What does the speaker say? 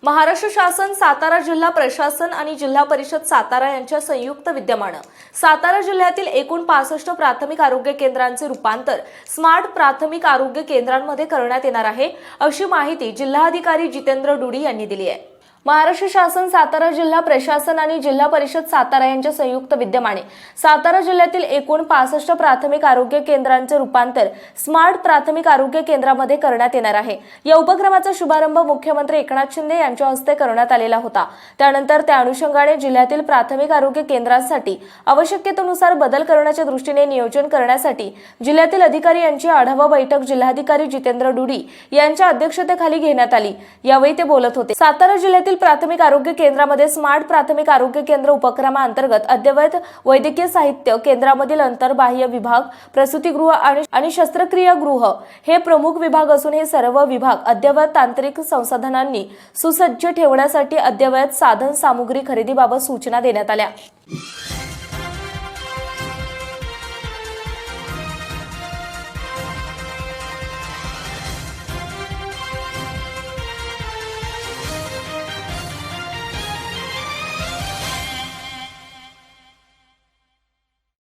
महाराष्ट्र शासन, सातारा जिल्हा प्रशासन आणि जिल्हा परिषद सातारा यांच्या संयुक्त विद्यमानं सातारा जिल्ह्यातील एकूण 65 प्राथमिक आरोग्य केंद्रांचे रूपांतर स्मार्ट प्राथमिक आरोग्य केंद्रांमध्ये करण्यात येणार आहे, अशी माहिती जिल्हाधिकारी जितेंद्र डुडी यांनी दिली आहे। महाराष्ट्र शासन, सातारा जिल्हा प्रशासन आणि जिल्हा परिषद सातारा यांच्या संयुक्त विद्यमाने सातारा जिल्ह्यातील एकूण 65 प्राथमिक आरोग्य केंद्रांचे रूपांतर स्मार्ट प्राथमिक आरोग्य केंद्रामध्ये करण्यात येणार आहे। या उपक्रमाचा शुभारंभ मुख्यमंत्री एकनाथ शिंदे यांच्या हस्ते करण्यात आलेला होता। त्यानंतर त्या अनुषंगाने जिल्ह्यातील प्राथमिक आरोग्य केंद्रांसाठी आवश्यकतेनुसार बदल करण्याच्या दृष्टीने नियोजन करण्यासाठी जिल्ह्यातील अधिकारी यांची आढावा बैठक जिल्हाधिकारी जितेंद्र डुडी यांच्या अध्यक्षतेखाली घेण्यात आली। यावेळी ते बोलत होते। सातारा जिल्ह्यातील प्राथमिक आरोग्य केंद्रामध्ये स्मार्ट प्राथमिक आरोग्य केंद्र उपक्रमाअंतर्गत अद्ययावत वैद्यकीय साहित्य केंद्रामधील अंतर्बाह्य विभाग, प्रसूतीगृह आणि शस्त्रक्रिया गृह हे प्रमुख विभाग असून हे सर्व विभाग अद्ययावत तांत्रिक संसाधनांनी सुसज्ज ठेवण्यासाठी अद्ययावत साधन सामुग्री खरेदीबाबत सूचना देण्यात आल्या।